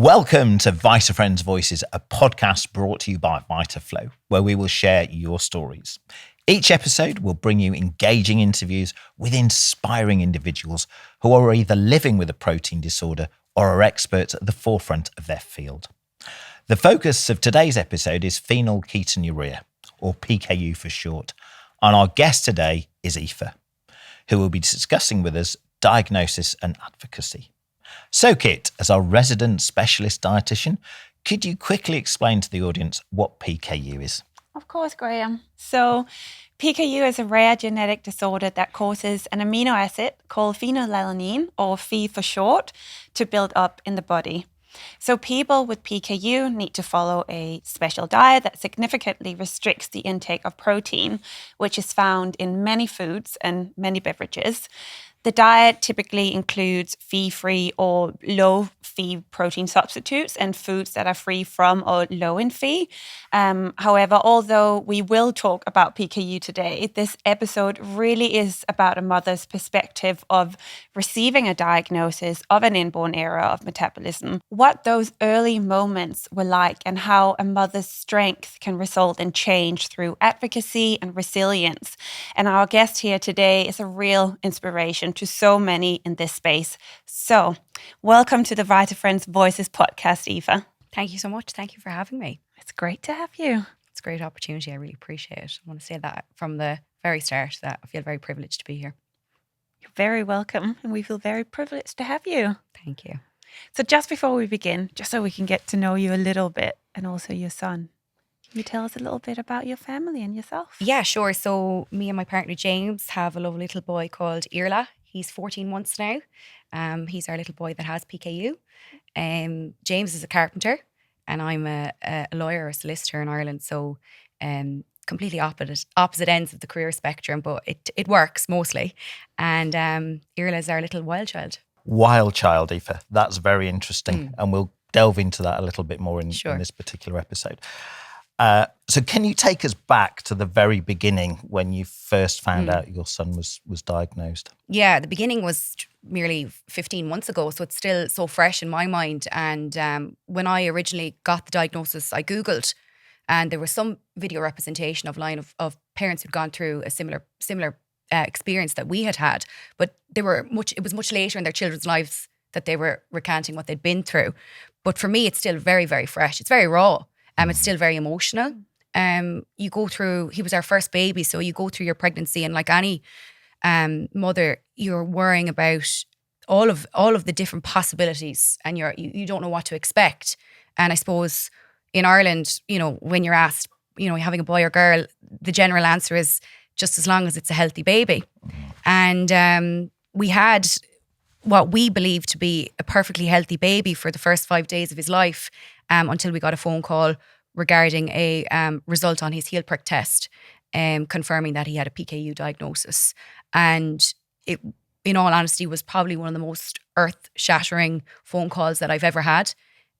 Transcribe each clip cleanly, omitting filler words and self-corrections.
Welcome to VitaFriends Voices, a podcast brought to you by Vitaflo, where we will share your stories. Each episode will bring you engaging interviews with inspiring individuals who are either living with a protein disorder or are experts at the forefront of their field. The focus of today's episode is phenylketonuria, or PKU for short, and our guest today is Aoife, who will be discussing with us diagnosis and advocacy. So Kit, as our resident specialist dietitian, could you quickly explain to the audience what PKU is? Of course, Graham. So PKU is a rare genetic disorder that causes an amino acid called phenylalanine, or Phe for short, to build up in the body. So people with PKU need to follow a special diet that significantly restricts the intake of protein, which is found in many foods and many beverages. The diet typically includes Phe-free or low-Phe protein substitutes and foods that are free from or low in Phe. However, although we will talk about PKU today, this episode really is about a mother's perspective of receiving a diagnosis of an inborn error of metabolism, what those early moments were like, and how a mother's strength can result in change through advocacy and resilience. And our guest here today is a real inspiration to so many in this space. So, welcome to the VitaFriends Voices podcast, Aoife. Thank you so much. Thank you for having me. It's great to have you. It's a great opportunity. I really appreciate it. I want to say that from the very start, that I feel very privileged to be here. You're very welcome, and we feel very privileged to have you. Thank you. So just before we begin, just so we can get to know you a little bit, and also your son, can you tell us a little bit about your family and yourself? Yeah, sure. So me and my partner James have a lovely little boy called Irla. He's 14 months now. He's our little boy that has PKU. James is a carpenter, and I'm a lawyer or a solicitor in Ireland. So completely opposite ends of the career spectrum, but it works mostly. And Irla is our little wild child. Wild child, Aoife. That's very interesting. And we'll delve into that a little bit more in this particular episode. So can you take us back to the very beginning when you first found out your son was diagnosed? Yeah, the beginning was merely 15 months ago, so it's still so fresh in my mind. And when I originally got the diagnosis, I Googled, and there was some video representation of parents who'd gone through a similar experience that we had. But it was much later in their children's lives that they were recanting what they'd been through. But for me, it's still very, very fresh. It's very raw. It's still very emotional. You go through, he was our first baby, so you go through your pregnancy, and like any mother, you're worrying about all of the different possibilities, and you don't know what to expect. And I suppose in Ireland, when you're asked, you're having a boy or girl, the general answer is just as long as it's a healthy baby. And we had what we believed to be a perfectly healthy baby for the first 5 days of his life, until we got a phone call regarding a result on his heel prick test, confirming that he had a PKU diagnosis. And it, in all honesty, was probably one of the most earth-shattering phone calls that I've ever had.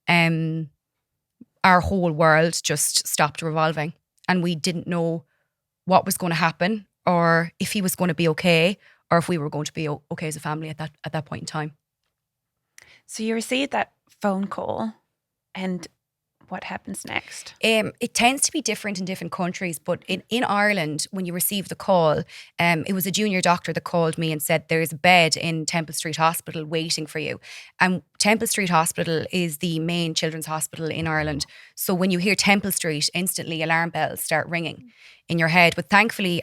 Our whole world just stopped revolving, and we didn't know what was going to happen, or if he was going to be okay, or if we were going to be okay as a family at that point in time. So you received that phone call, and what happens next? It tends to be different in different countries, but in Ireland, when you receive the call, it was a junior doctor that called me and said there is a bed in Temple Street Hospital waiting for you. And Temple Street Hospital is the main children's hospital in Ireland. So when you hear Temple Street, instantly alarm bells start ringing in your head. But thankfully,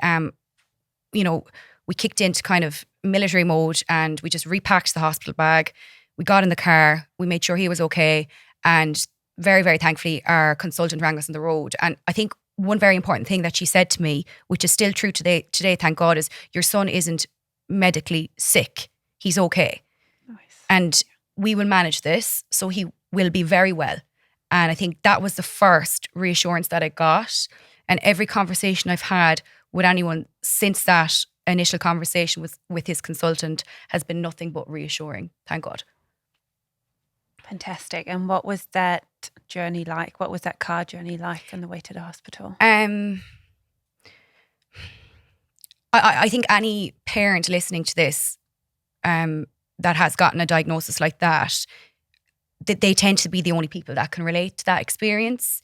we kicked into kind of military mode, and we just repacked the hospital bag. We got in the car, we made sure he was okay, and very, very thankfully, our consultant rang us on the road. And I think one very important thing that she said to me, which is still true today, thank God, is your son isn't medically sick. He's okay. Nice. And we will manage this, so he will be very well. And I think that was the first reassurance that I got. And every conversation I've had with anyone since that initial conversation with his consultant has been nothing but reassuring. Thank God. Fantastic. And what was that journey like? What was that car journey like on the way to the hospital? I think any parent listening to this that has gotten a diagnosis like that, they tend to be the only people that can relate to that experience.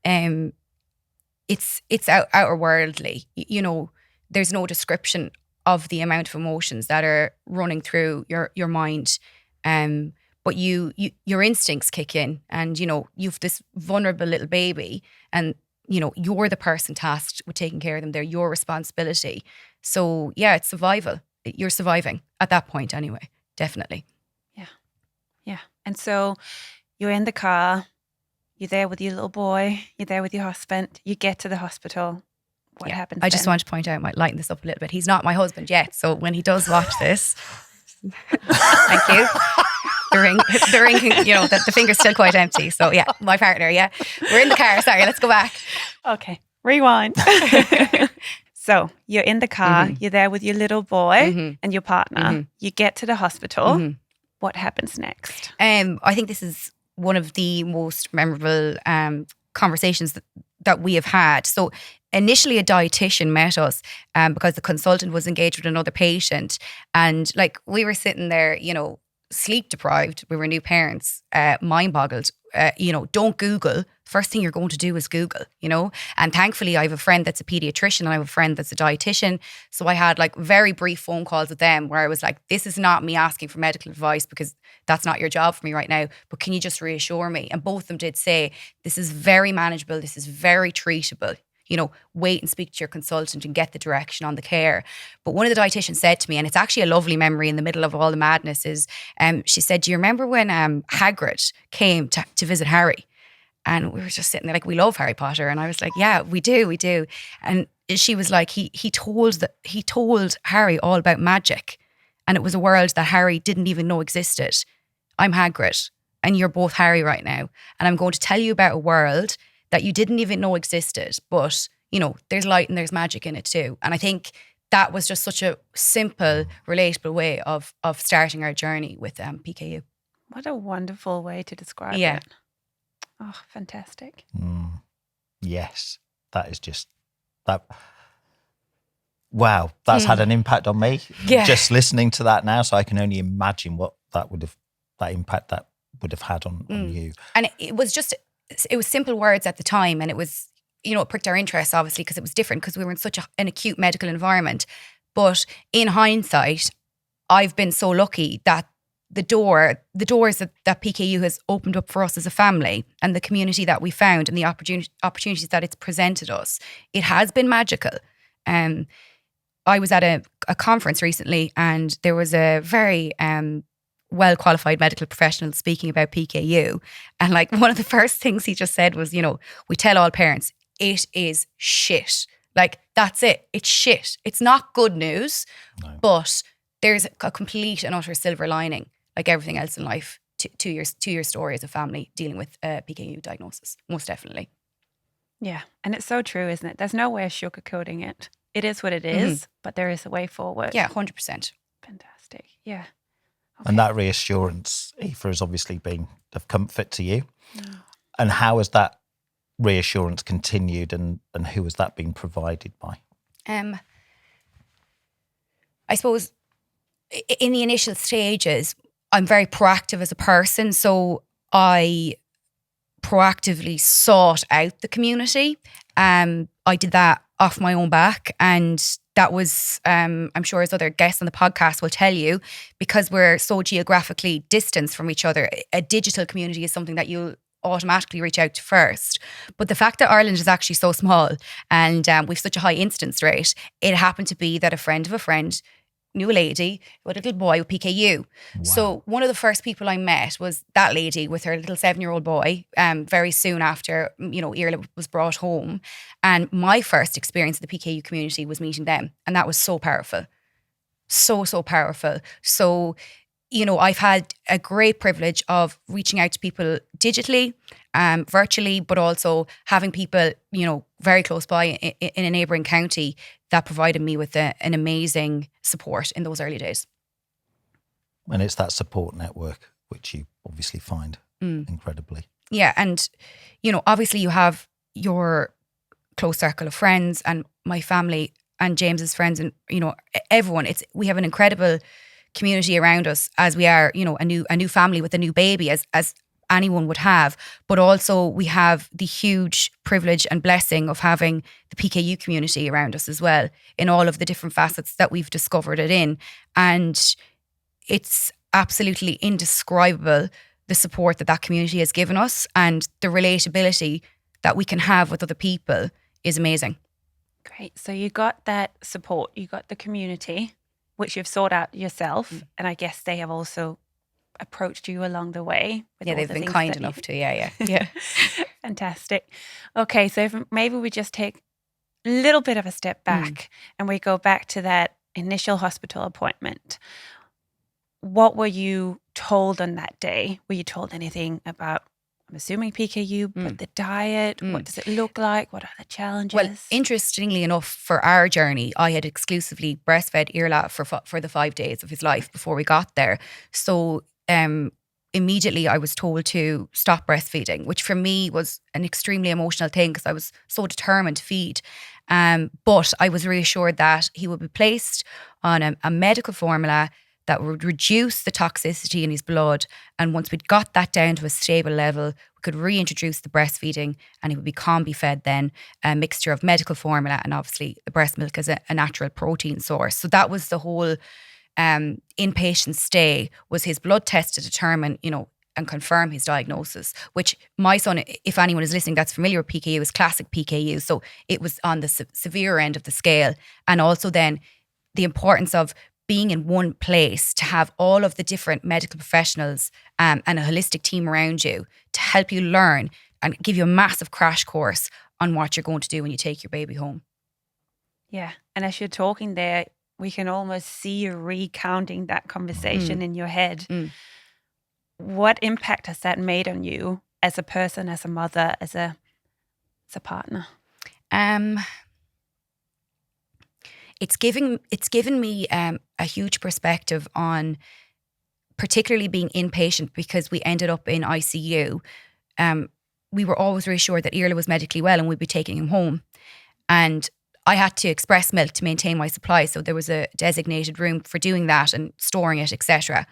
It's outer worldly. There's no description of the amount of emotions that are running through your mind. But your instincts kick in, and you've this vulnerable little baby, and you're the person tasked with taking care of them. They're your responsibility. So yeah, it's survival. You're surviving at that point anyway, definitely. Yeah. And so you're in the car, you're there with your little boy, you're there with your husband, you get to the hospital. What happens I just want to point out, I might lighten this up a little bit. He's not my husband yet. So when he does watch this, thank you. The ring, the finger's still quite empty. So yeah, my partner, yeah. We're in the car. Sorry, let's go back. Okay, rewind. So you're in the car, you're there with your little boy and your partner. You get to the hospital. What happens next? I think this is one of the most memorable conversations that we have had. So initially a dietitian met us because the consultant was engaged with another patient, and like we were sitting there, sleep deprived. We were new parents, mind boggled. Don't Google. First thing you're going to do is Google, And thankfully I have a friend that's a pediatrician and I have a friend that's a dietitian. So I had like very brief phone calls with them where I was like, this is not me asking for medical advice because that's not your job for me right now. But can you just reassure me? And both of them did say, this is very manageable. This is very treatable. Wait and speak to your consultant and get the direction on the care. But one of the dietitians said to me, and it's actually a lovely memory in the middle of all the madness, is she said, do you remember when Hagrid came to visit Harry? And we were just sitting there like, we love Harry Potter. And I was like, yeah, we do. And she was like, he told Harry all about magic. And it was a world that Harry didn't even know existed. I'm Hagrid and you're both Harry right now. And I'm going to tell you about a world that you didn't even know existed, but there's light and there's magic in it too. And I think that was just such a simple, relatable way of starting our journey with PKU. What a wonderful way to describe it. Oh, fantastic. Yes, that is just that. Wow, that's had an impact on me. Yeah. Just listening to that now, so I can only imagine what that impact that would have had on you. And it was simple words at the time, and it was, it pricked our interest obviously because it was different because we were in such an acute medical environment. But in hindsight, I've been so lucky that the doors that PKU has opened up for us as a family and the community that we found and the opportunities that it's presented us, it has been magical. I was at a conference recently and there was a very well-qualified medical professional speaking about PKU. And like one of the first things he just said was, we tell all parents, it is shit. Like, that's it. It's shit. It's not good news, but there's a complete and utter silver lining, like everything else in life, to your story as a family dealing with PKU diagnosis, most definitely. Yeah, and it's so true, isn't it? There's no way of sugarcoating it. It is what it is, but there is a way forward. Yeah, 100%. Fantastic. Yeah. Okay. And that reassurance, Aoife, has obviously been of comfort to you. And how has that reassurance continued, and who has that been provided by? I suppose in the initial stages, I'm very proactive as a person. So I proactively sought out the community. I did that off my own back, and that was, I'm sure as other guests on the podcast will tell you, because we're so geographically distanced from each other, a digital community is something that you'll automatically reach out to first. But the fact that Ireland is actually so small and we've such a high incidence rate, it happened to be that a friend of a friend knew a lady with a little boy with PKU. Wow. So one of the first people I met was that lady with her little 7-year-old boy, very soon after, Iarla was brought home. And my first experience of the PKU community was meeting them. And that was so powerful. So powerful. So, I've had a great privilege of reaching out to people digitally, virtually, but also having people, very close by in a neighbouring county that provided me with an amazing support in those early days. And it's that support network which you obviously find incredibly. Yeah, and, obviously you have your close circle of friends and my family and James's friends and, everyone. We have an incredible community around us as we are, a new family with a new baby, as anyone would have. But also we have the huge privilege and blessing of having the PKU community around us as well, in all of the different facets that we've discovered it in. And it's absolutely indescribable, the support that community has given us, and the relatability that we can have with other people is amazing. Great. So you got that support, you got the community, which you've sought out yourself. And I guess they have also approached you along the way. Yeah, they've been kind enough to. Yeah. Fantastic. Okay, so if maybe we just take a little bit of a step back and we go back to that initial hospital appointment. What were you told on that day? Were you told anything about, I'm assuming PKU, but the diet? What does it look like? What are the challenges? Well, interestingly enough, for our journey, I had exclusively breastfed Irla for the 5 days of his life before we got there. So immediately I was told to stop breastfeeding, which for me was an extremely emotional thing because I was so determined to feed. But I was reassured that he would be placed on a medical formula that would reduce the toxicity in his blood. And once we'd got that down to a stable level, we could reintroduce the breastfeeding and he would be combi fed then, a mixture of medical formula and obviously the breast milk as a natural protein source. So that was the whole inpatient stay, was his blood test to determine, and confirm his diagnosis, which my son, if anyone is listening that's familiar with PKU, is classic PKU. So it was on the severe end of the scale. And also then the importance of being in one place to have all of the different medical professionals and a holistic team around you to help you learn and give you a massive crash course on what you're going to do when you take your baby home. Yeah. And as you're talking there, we can almost see you recounting that conversation in your head. What impact has that made on you as a person, as a mother, as a partner? It's given me a huge perspective on particularly being inpatient, because we ended up in ICU. We were always reassured that Irla was medically well and we'd be taking him home. And I had to express milk to maintain my supply. So there was a designated room for doing that and storing it, etc.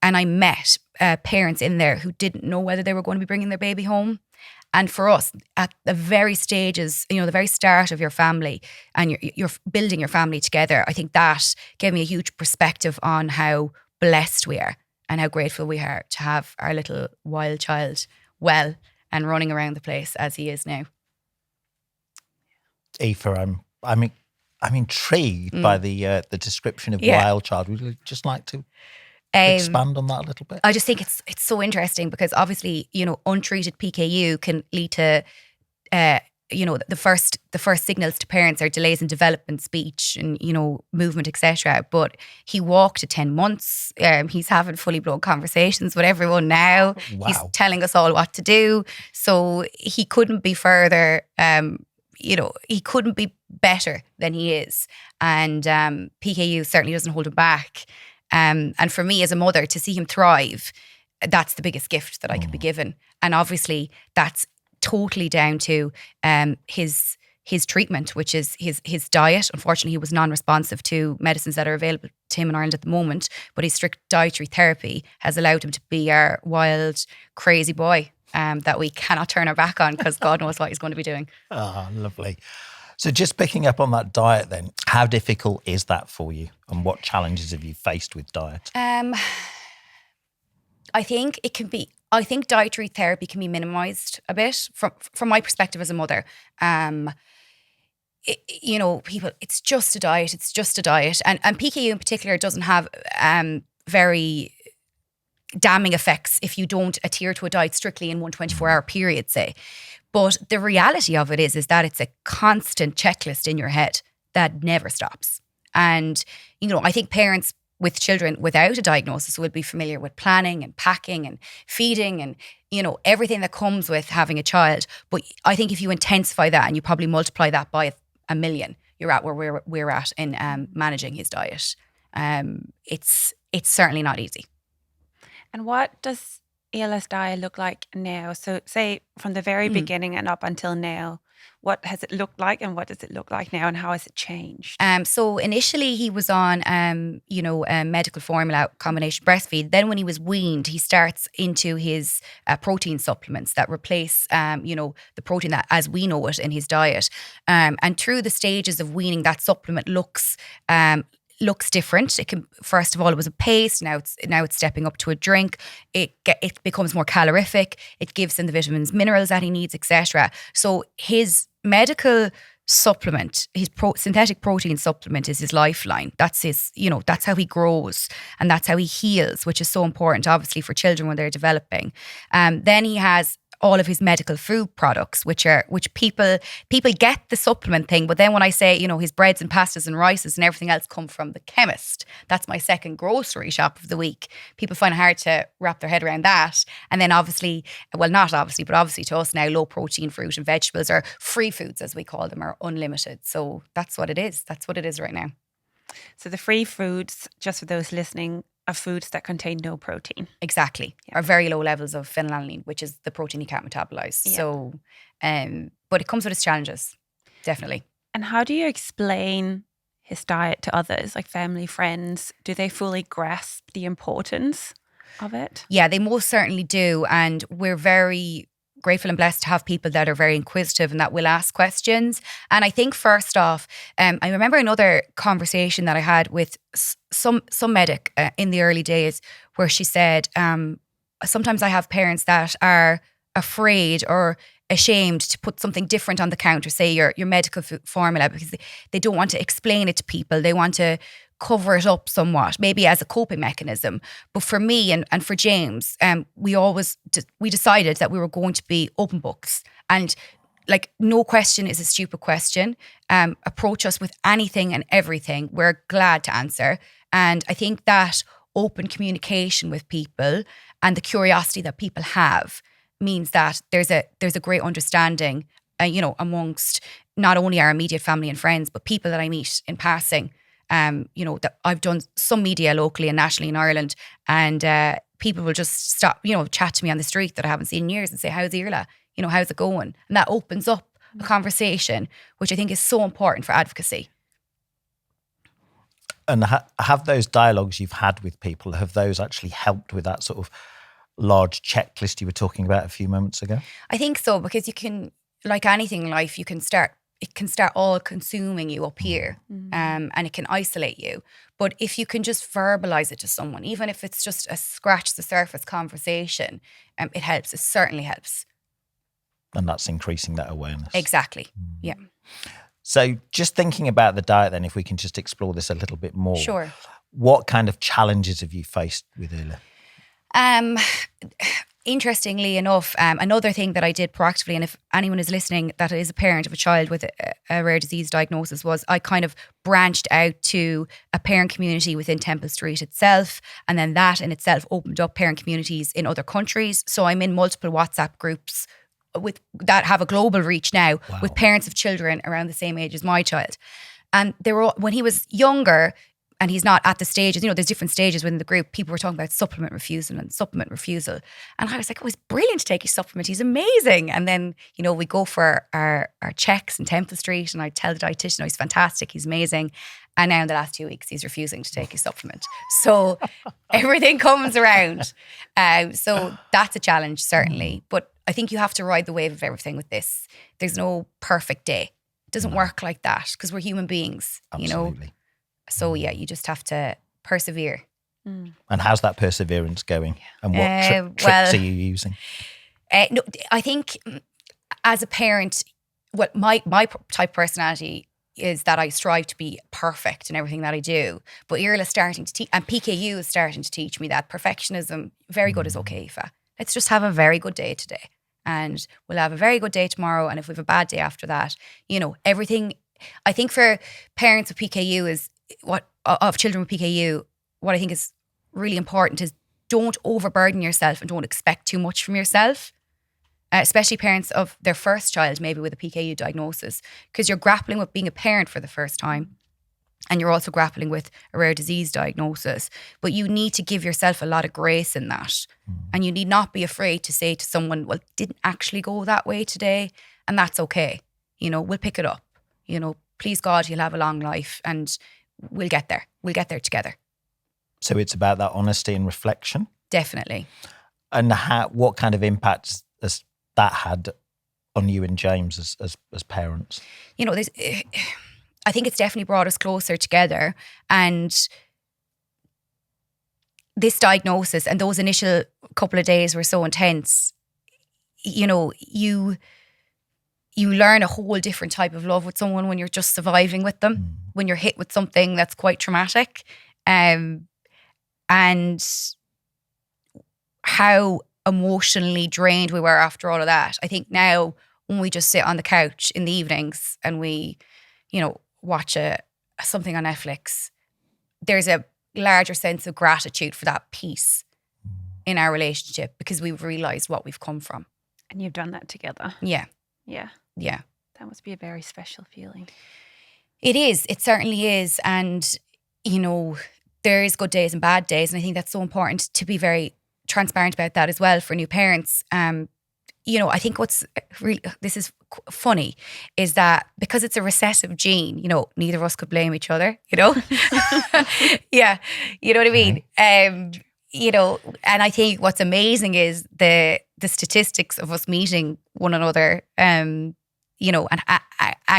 And I met parents in there who didn't know whether they were going to be bringing their baby home. And for us, at the very stages, the very start of your family and you're building your family together, I think that gave me a huge perspective on how blessed we are and how grateful we are to have our little wild child well and running around the place as he is now. Aoife, I'm intrigued by the description of wild child. Would you just like to expand on that a little bit? I just think it's so interesting because obviously, untreated PKU can lead to, the first signals to parents are delays in development, speech and, movement, etc. But he walked at 10 months. He's having fully blown conversations with everyone now. Wow. He's telling us all what to do. So he couldn't be further, he couldn't be better than he is. And PKU certainly doesn't hold him back. And for me as a mother to see him thrive, that's the biggest gift that I could be given. And obviously that's totally down to his treatment, which is his diet. Unfortunately, he was non-responsive to medicines that are available to him in Ireland at the moment, but his strict dietary therapy has allowed him to be our wild, crazy boy that we cannot turn our back on because God knows what he's going to be doing. Oh, lovely. So just picking up on that diet then, how difficult is that for you and what challenges have you faced with diet? I think dietary therapy can be minimised a bit from my perspective as a mother. People, it's just a diet. And PKU in particular doesn't have very damning effects if you don't adhere to a diet strictly in one 24-hour period, say. But the reality of it is that it's a constant checklist in your head that never stops. And, I think parents with children without a diagnosis will be familiar with planning and packing and feeding and, everything that comes with having a child. But I think if you intensify that and you probably multiply that by 1 million, you're at where we're at in managing his diet. It's certainly not easy. And what does Irla's diet look like now? So say from the very beginning and up until now, what has it looked like and what does it look like now and how has it changed? So initially he was on, a medical formula combination breastfeed. Then when he was weaned, he starts into his protein supplements that replace, the protein that as we know it in his diet. And through the stages of weaning, that supplement looks different. It can, first of all, it was a paste. Now it's stepping up to a drink. It becomes more calorific. It gives him the vitamins, minerals that he needs, etc. So his medical supplement, his synthetic protein supplement, is his lifeline. That's his, that's how he grows and that's how he heals, which is so important, obviously, for children when they're developing. Then he has all of his medical food products, which people get the supplement thing, but then when I say, his breads and pastas and rices and everything else come from the chemist, that's my second grocery shop of the week. People find it hard to wrap their head around that. And then obviously, well, not obviously, but obviously to us now, low protein fruit and vegetables, or free foods as we call them, are unlimited. So that's what it is. That's what it is right now. So the free foods, just for those listening, are foods that contain no protein. Exactly. Or very low levels of phenylalanine, which is the protein you can't metabolize. Yeah. So, but it comes with its challenges, definitely. And how do you explain his diet to others, like family, friends? Do they fully grasp the importance of it? Yeah, they most certainly do. And we're very grateful and blessed to have people that are very inquisitive and that will ask questions. And I think first off, I remember another conversation that I had with some medic in the early days where she said, sometimes I have parents that are afraid or ashamed to put something different on the counter, say your medical formula, because they don't want to explain it to people. They want to cover it up somewhat, maybe as a coping mechanism. But for me and for James, we decided that we were going to be open books, and like, no question is a stupid question. Approach us with anything and everything. We're glad to answer. And I think that open communication with people and the curiosity that people have means that there's a great understanding, amongst not only our immediate family and friends, but people that I meet in passing. That I've done some media locally and nationally in Ireland, and people will just stop, chat to me on the street that I haven't seen in years and say, "How's Irla? How's it going?" And that opens up a conversation, which I think is so important for advocacy. And have those dialogues you've had with people, have those actually helped with that sort of large checklist you were talking about a few moments ago? I think so, because you can, like anything in life, it can start all consuming you up here, and it can isolate you. But if you can just verbalize it to someone, even if it's just a scratch the surface conversation, it helps. It certainly helps. And that's increasing that awareness. Exactly. Yeah. So just thinking about the diet then, if we can just explore this a little bit more. Sure. What kind of challenges have you faced with Irla? Interestingly enough, another thing that I did proactively, and if anyone is listening that is a parent of a child with a rare disease diagnosis, was I kind of branched out to a parent community within Temple Street itself. And then that in itself opened up parent communities in other countries. So I'm in multiple WhatsApp groups with that have a global reach now, with parents of children around the same age as my child. And they were all, when he was younger, and he's not at the stages, there's different stages within the group. People were talking about supplement refusal. And I was like, oh, it's brilliant to take his supplement. He's amazing. And then, we go for our checks in Temple Street, and I tell the dietitian, he's fantastic, he's amazing. And now in the last 2 weeks, he's refusing to take his supplement. So everything comes around. So that's a challenge, certainly. But I think you have to ride the wave of everything with this. There's no perfect day. It doesn't work like that, because we're human beings, Absolutely. So yeah, you just have to persevere. And how's that perseverance going? And what tricks are you using? No, I think as a parent, my type of personality is that I strive to be perfect in everything that I do. But Irla's starting to teach, and PKU is starting to teach me that perfectionism, very good is okay, Aoife. Let's just have a very good day today. And we'll have a very good day tomorrow. And if we have a bad day after that, everything, I think for parents with PKU is, of children with PKU, what I think is really important is don't overburden yourself and don't expect too much from yourself, especially parents of their first child, maybe with a PKU diagnosis, because you're grappling with being a parent for the first time, and you're also grappling with a rare disease diagnosis. But you need to give yourself a lot of grace in that, and you need not be afraid to say to someone, well, it didn't actually go that way today, and that's okay. we'll pick it up. Please God, you'll have a long life and we'll get there. We'll get there together. So it's about that honesty and reflection. Definitely. And what kind of impact has that had on you and James as parents? I think it's definitely brought us closer together. And this diagnosis and those initial couple of days were so intense. You learn a whole different type of love with someone when you're just surviving with them, when you're hit with something that's quite traumatic. And how emotionally drained we were after all of that. I think now when we just sit on the couch in the evenings and we, watch something on Netflix, there's a larger sense of gratitude for that peace in our relationship because we've realised what we've come from. And you've done that together. Yeah. Yeah. Yeah. That must be a very special feeling. It is. It certainly is. And, there is good days and bad days. And I think that's so important to be very transparent about that as well for new parents. I think what's really, this is funny, is that because it's a recessive gene, neither of us could blame each other, Yeah, you know what I mean? And I think what's amazing is the statistics of us meeting one another, and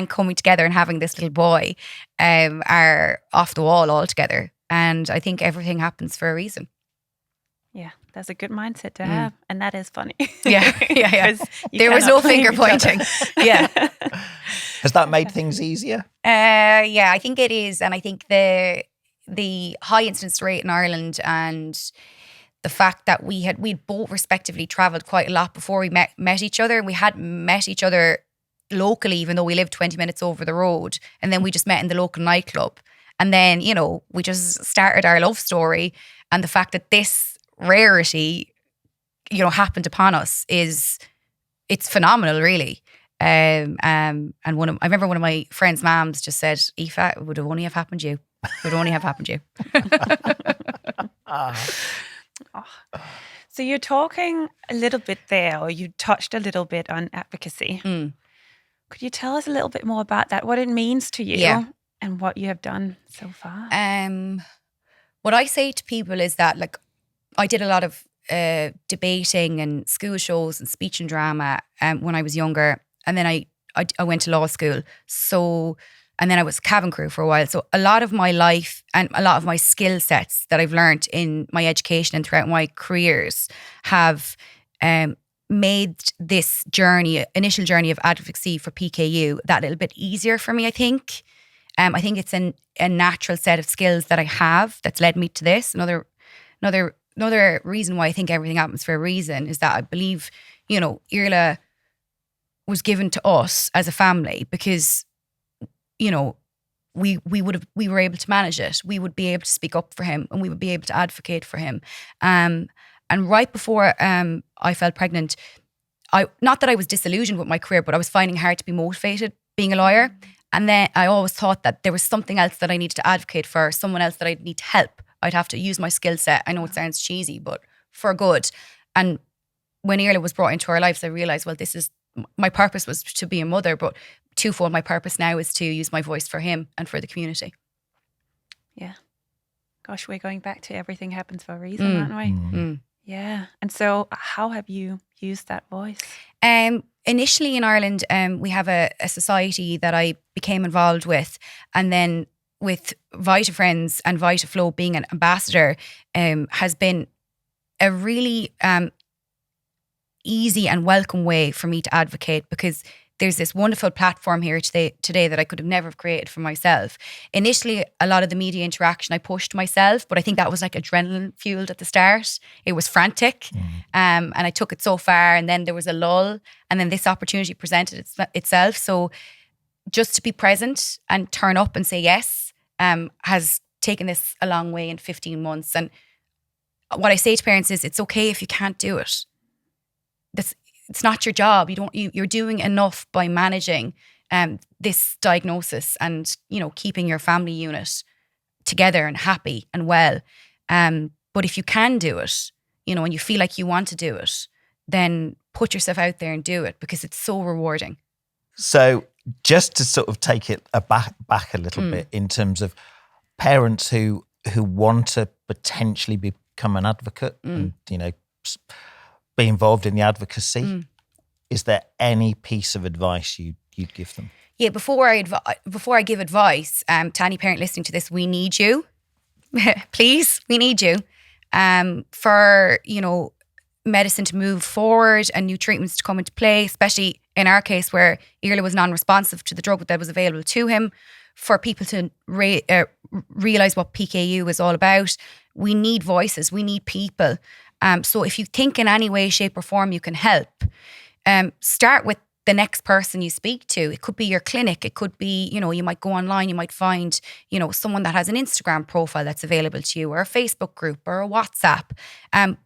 coming together and having this little boy are off the wall altogether. And I think everything happens for a reason. Yeah, that's a good mindset to have. And that is funny. Yeah. There was no finger pointing. Yeah. Has that made things easier? Yeah, I think it is. And I think the high incidence rate in Ireland and the fact that we'd both respectively travelled quite a lot before we met each other. And we had met each other locally, even though we lived 20 minutes over the road. And then we just met in the local nightclub. And then, we just started our love story. And the fact that this rarity, happened upon us it's phenomenal, really. And I remember one of my friends' moms just said, Aoife, it would only have happened to you. It would only have happened to you. So you're talking a little bit there, or you touched a little bit on advocacy. Could you tell us a little bit more about that, what it means to you and what you have done so far? What I say to people is that, I did a lot of debating and school shows and speech and drama when I was younger. And then I went to law school. And then I was cabin crew for a while. So a lot of my life and a lot of my skill sets that I've learned in my education and throughout my careers have made this initial journey of advocacy for PKU that little bit easier for me, I think. I think it's a natural set of skills that I have that's led me to this. Another reason why I think everything happens for a reason is that I believe, Irla was given to us as a family because, we were able to manage it. We would be able to speak up for him and we would be able to advocate for him. And right before I fell pregnant, not that I was disillusioned with my career, but I was finding it hard to be motivated being a lawyer. And then I always thought that there was something else that I needed to advocate for, someone else that I'd need to help. I'd have to use my skill set. I know it sounds cheesy, but for good. And when Irla was brought into our lives, I realised, well, my purpose was to be a mother, but twofold, my purpose now is to use my voice for him and for the community. Yeah. Gosh, we're going back to everything happens for a reason, aren't we? Yeah. And so how have you used that voice? Initially in Ireland, we have a society that I became involved with. And then with VitaFriends and Vitaflo being an ambassador has been a really easy and welcome way for me to advocate, because there's this wonderful platform here today that I could have never have created for myself. Initially, a lot of the media interaction I pushed myself, but I think that was like adrenaline fueled at the start. It was frantic, and I took it so far, and then there was a lull, and then this opportunity presented itself. So just to be present and turn up and say yes has taken this a long way in 15 months. And what I say to parents is, it's okay if you can't do it. It's not your job. You're doing enough by managing this diagnosis and, keeping your family unit together and happy and well. But if you can do it, and you feel like you want to do it, then put yourself out there and do it, because it's so rewarding. So just to sort of take it back a little bit in terms of parents who want to potentially become an advocate and, be involved in the advocacy. Is there any piece of advice you'd give them? Yeah, before I give advice, to any parent listening to this, we need you. Please, we need you. For, medicine to move forward and new treatments to come into play, especially in our case where Iarla was non-responsive to the drug that was available to him, for people to realise what PKU is all about. We need voices, we need people. So if you think in any way, shape or form you can help, start with the next person you speak to. It could be your clinic. It could be, you might go online, you might find, someone that has an Instagram profile that's available to you, or a Facebook group or a WhatsApp.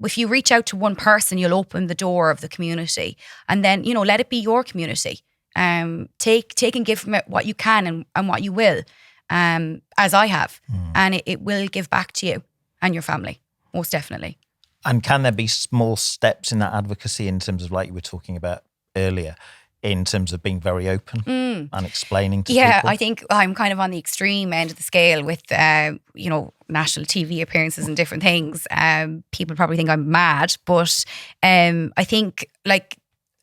If you reach out to one person, you'll open the door of the community, and then, let it be your community. Take and give from it what you can and what you will, as I have. And it will give back to you and your family, most definitely. And can there be small steps in that advocacy in terms of, like you were talking about earlier, in terms of being very open and explaining to people? Yeah, I think I'm kind of on the extreme end of the scale with, national TV appearances and different things. People probably think I'm mad, but I think like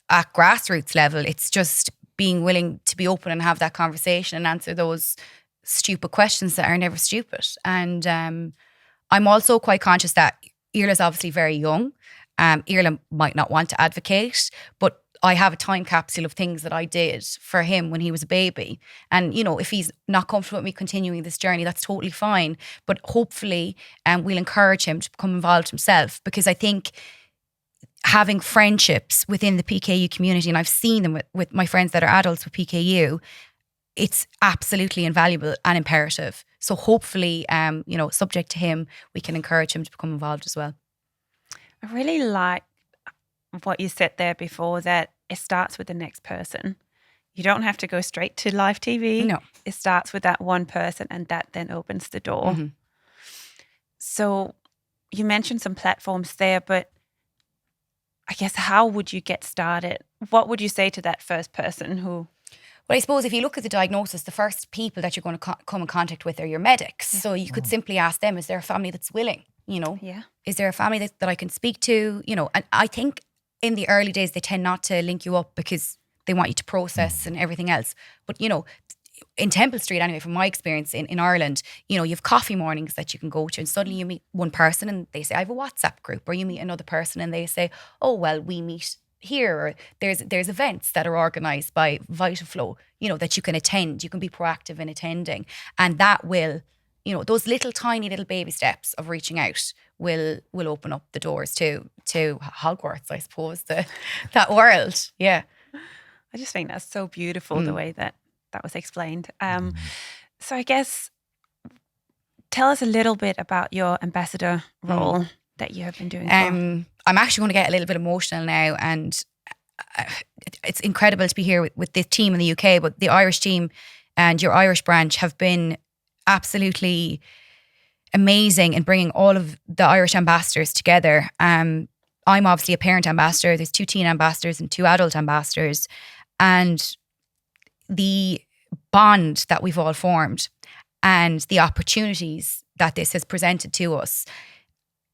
at grassroots level, it's just being willing to be open and have that conversation and answer those stupid questions that are never stupid. And I'm also quite conscious that Iarla's obviously very young. Iarla might not want to advocate, but I have a time capsule of things that I did for him when he was a baby. And, if he's not comfortable with me continuing this journey, that's totally fine. But hopefully we'll encourage him to become involved himself, because I think having friendships within the PKU community, and I've seen them with my friends that are adults with PKU, it's absolutely invaluable and imperative. So hopefully, subject to him, we can encourage him to become involved as well. I really like what you said there before, that it starts with the next person. You don't have to go straight to live TV. No. It starts with that one person, and that then opens the door. Mm-hmm. So you mentioned some platforms there, but I guess how would you get started? What would you say to that first person who... Well, I suppose if you look at the diagnosis, the first people that you're going to come in contact with are your medics. Yeah. So you could simply ask them, is there a family that's willing? Yeah. Is there a family that I can speak to? And I think in the early days, they tend not to link you up because they want you to process and everything else. But, in Temple Street, anyway, from my experience in Ireland, you have coffee mornings that you can go to, and suddenly you meet one person and they say, I have a WhatsApp group, or you meet another person and they say, oh, well, we meet here, or there's events that are organised by Vitaflo, that you can attend. You can be proactive in attending, and that will, those tiny little baby steps of reaching out will open up the doors to Hogwarts, I suppose, that world. Yeah. I just think that's so beautiful, the way that was explained. So I guess, tell us a little bit about your ambassador role that you have been doing. I'm actually going to get a little bit emotional now, and it's incredible to be here with this team in the UK, but the Irish team and your Irish branch have been absolutely amazing in bringing all of the Irish ambassadors together. I'm obviously a parent ambassador. There's 2 teen ambassadors and 2 adult ambassadors, and the bond that we've all formed and the opportunities that this has presented to us,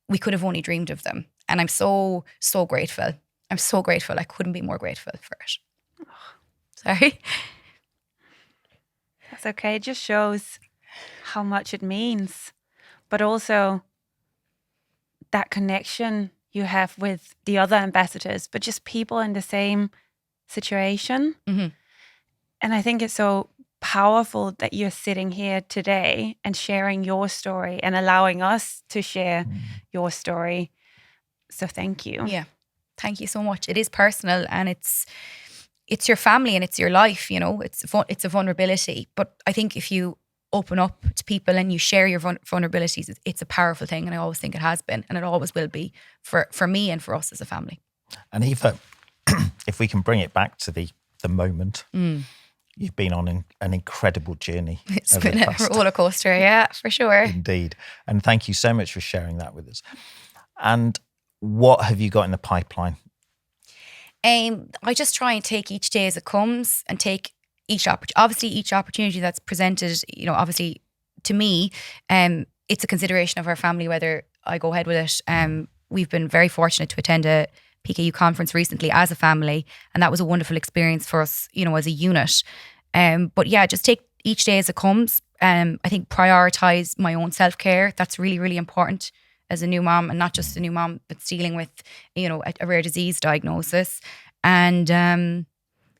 we could have only dreamed of them. And I'm so, so grateful. I'm so grateful. I couldn't be more grateful for it. Sorry. That's okay. It just shows how much it means, but also that connection you have with the other ambassadors, but just people in the same situation. Mm-hmm. And I think it's so powerful that you're sitting here today and sharing your story and allowing us to share your story. So thank you. Yeah. Thank you so much. It is personal, and it's your family and it's your life, it's a vulnerability. But I think if you open up to people and you share your vulnerabilities, it's a powerful thing. And I always think it has been, and it always will be for me and for us as a family. And Aoife, if we can bring it back to the moment, you've been on an incredible journey. It's been a roller coaster, yeah, for sure. Indeed. And thank you so much for sharing that with us. And what have you got in the pipeline? I just try and take each day as it comes and take each opportunity that's presented, obviously to me, it's a consideration of our family whether I go ahead with it. We've been very fortunate to attend a PKU conference recently as a family, and that was a wonderful experience for us, as a unit. But yeah, just take each day as it comes. I think prioritize my own self-care. That's really, really important as a new mom, and not just a new mom that's dealing with, a rare disease diagnosis. And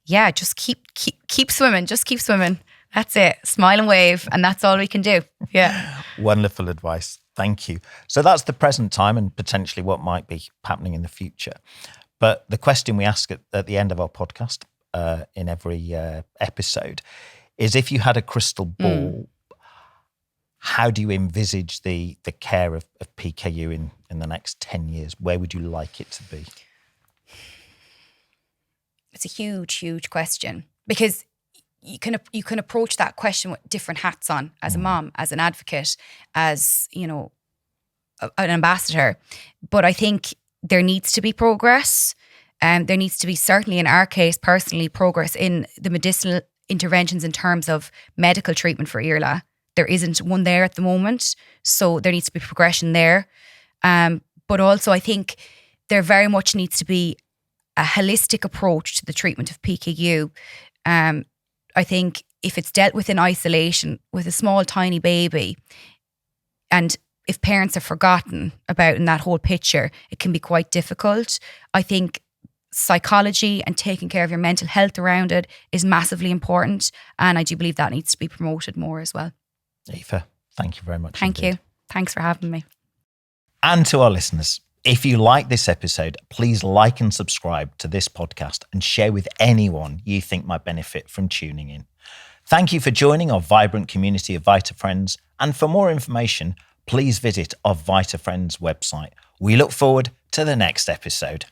just keep swimming. Just keep swimming. That's it. Smile and wave, and that's all we can do. Yeah. Wonderful advice. Thank you. So that's the present time and potentially what might be happening in the future. But the question we ask at the end of our podcast in every episode is, if you had a crystal ball, how do you envisage the care of PKU in the next 10 years? Where would you like it to be? It's a huge, huge question, because you can approach that question with different hats on, as a mom, as an advocate, as, an ambassador. But I think there needs to be progress. There needs to be, certainly in our case, personally, progress in the medicinal interventions in terms of medical treatment for EARLA. There isn't one there at the moment. So there needs to be progression there. But also I think there very much needs to be a holistic approach to the treatment of PKU. I think if it's dealt with in isolation with a small, tiny baby, and if parents are forgotten about in that whole picture, it can be quite difficult. I think psychology and taking care of your mental health around it is massively important. And I do believe that needs to be promoted more as well. Aoife, thank you very much. Thank you. Thanks for having me. And to our listeners, if you like this episode, please like and subscribe to this podcast and share with anyone you think might benefit from tuning in. Thank you for joining our vibrant community of VitaFriends. And for more information, please visit our VitaFriends website. We look forward to the next episode.